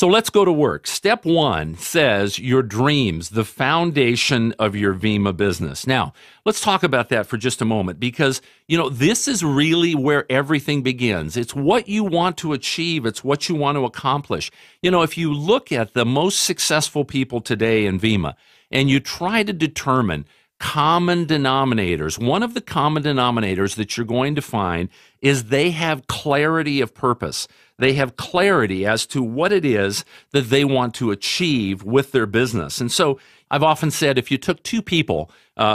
So let's go to work. Step one says your dreams, the foundation of your Vemma business. Now, let's talk about that for just a moment because, this is really where everything begins. It's what you want to achieve. It's what you want to accomplish. If you look at the most successful people today in Vemma and you try to determine common denominators, one of the common denominators that you're going to find is they have clarity of purpose. They have clarity as to what it is that they want to achieve with their business. And so I've often said if you took two people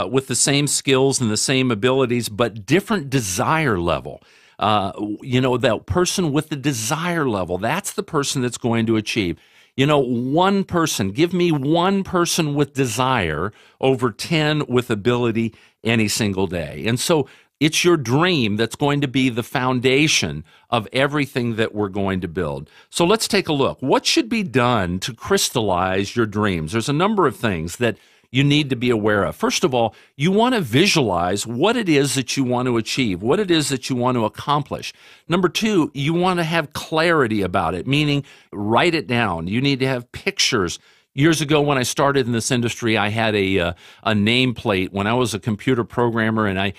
with the same skills and the same abilities but different desire level, that person with the desire level, that's the person that's going to achieve. One person, give me one person with desire over 10 with ability any single day. And so it's your dream that's going to be the foundation of everything that we're going to build. So let's take a look. What should be done to crystallize your dreams? There's a number of things that you need to be aware of. First of all, you want to visualize what it is that you want to achieve, what it is that you want to accomplish. Number two, you want to have clarity about it, meaning write it down. You need to have pictures. Years ago, when I started in this industry, I had a nameplate when I was a computer programmer, and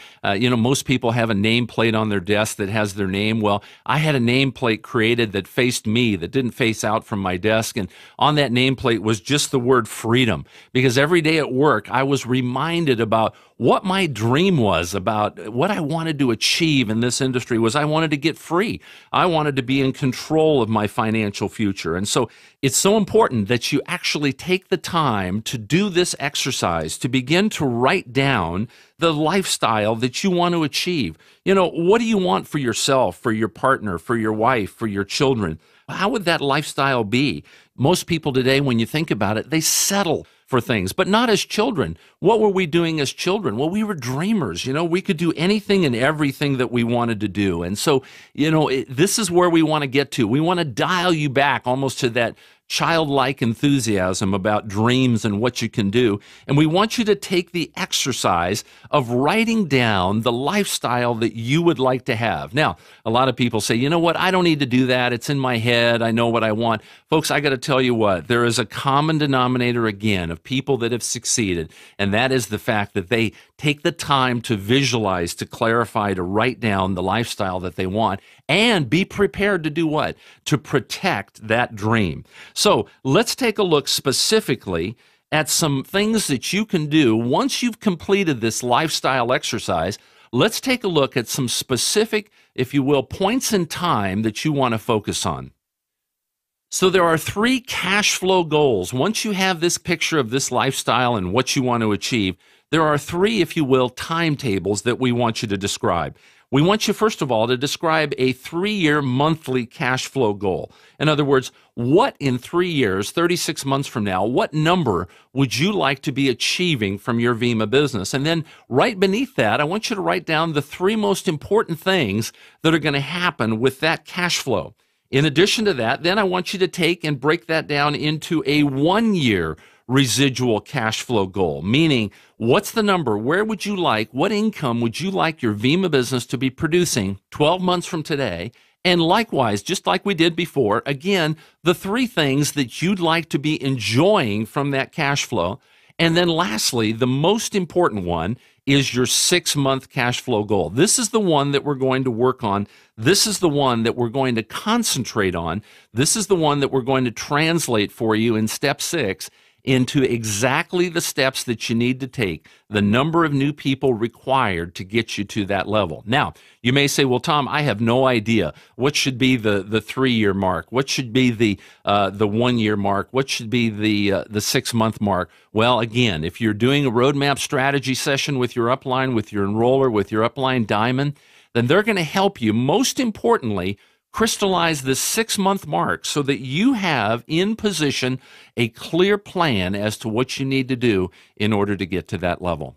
most people have a nameplate on their desk that has their name. Well, I had a nameplate created that faced me, that didn't face out from my desk, and on that nameplate was just the word freedom, because every day at work, I was reminded about what my dream was, about what I wanted to achieve in this industry was I wanted to get free. I wanted to be in control of my financial future. And so it's so important that you actually take the time to do this exercise, to begin to write down the lifestyle that you want to achieve. What do you want for yourself, for your partner, for your wife, for your children? How would that lifestyle be? Most people today, when you think about it, they settle for things, but not as children. What were we doing as children? Well, we were dreamers. We could do anything and everything that we wanted to do. And so, this is where we want to get to. We want to dial you back almost to that childlike enthusiasm about dreams and what you can do. And we want you to take the exercise of writing down the lifestyle that you would like to have. Now, a lot of people say, I don't need to do that. It's in my head. I know what I want. Folks, I got to tell you what, there is a common denominator again of people that have succeeded. And that is the fact that they take the time to visualize, to clarify, to write down the lifestyle that they want, and be prepared to do what? To protect that dream. So let's take a look specifically at some things that you can do once you've completed this lifestyle exercise. Let's take a look at some specific, if you will, points in time that you want to focus on. So there are 3 cash flow goals. Once you have this picture of this lifestyle and what you want to achieve, there are 3, if you will, timetables that we want you to describe. We want you, first of all, to describe a 3-year monthly cash flow goal. In other words, what in 3 years, 36 months from now, what number would you like to be achieving from your Vemma business? And then right beneath that, I want you to write down the 3 most important things that are going to happen with that cash flow. In addition to that, then I want you to take and break that down into a 1-year residual cash flow goal, meaning what's the number? Where would you like, what income would you like your Vemma business to be producing 12 months from today? And likewise, just like we did before, again, the 3 things that you'd like to be enjoying from that cash flow. And then lastly, the most important one is your 6-month cash flow goal. This is the one that we're going to work on. This is the one that we're going to concentrate on. This is the one that we're going to translate for you in step 6 into exactly the steps that you need to take, the number of new people required to get you to that level. Now, you may say, well, Tom, I have no idea what should be the 3-year mark, what should be the 1-year mark, what should be the 6-month mark. Well, again, if you're doing a roadmap strategy session with your upline, with your enroller, with your upline diamond, then they're going to help you, most importantly, crystallize this 6-month mark so that you have in position a clear plan as to what you need to do in order to get to that level.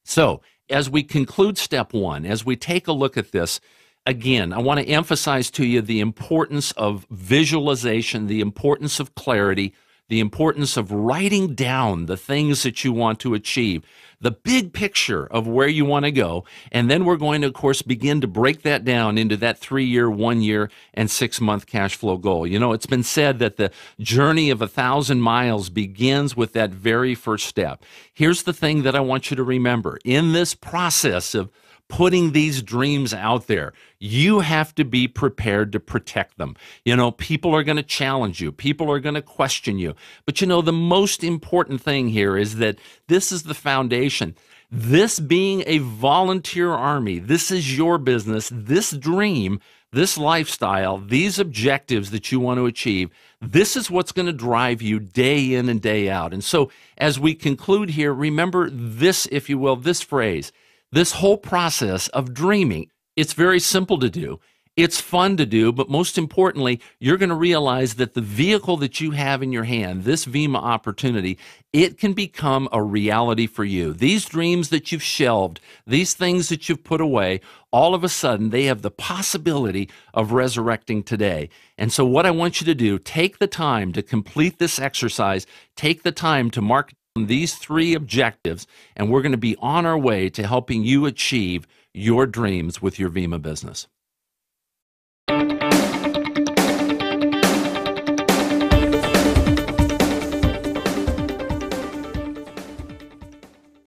So as we conclude step 1, as we take a look at this, again, I want to emphasize to you the importance of visualization, the importance of clarity, the importance of writing down the things that you want to achieve, the big picture of where you want to go. And then we're going to, of course, begin to break that down into that 3-year, 1-year, and 6-month cash flow goal. You know, it's been said that the journey of 1,000 miles begins with that very first step. Here's the thing that I want you to remember. In this process of putting these dreams out there, you have to be prepared to protect them. You know, people are going to challenge you. People are going to question you. But you know, the most important thing here is that this is the foundation. This being a volunteer army, this is your business, this dream, this lifestyle, these objectives that you want to achieve, this is what's going to drive you day in and day out. And so as we conclude here, remember this, if you will, this phrase. This whole process of dreaming, it's very simple to do. It's fun to do, but most importantly, you're going to realize that the vehicle that you have in your hand, this Vemma opportunity, it can become a reality for you. These dreams that you've shelved, these things that you've put away, all of a sudden, they have the possibility of resurrecting today. And so what I want you to do, take the time to complete this exercise, take the time to mark these 3 objectives, and we're going to be on our way to helping you achieve your dreams with your Vemma business.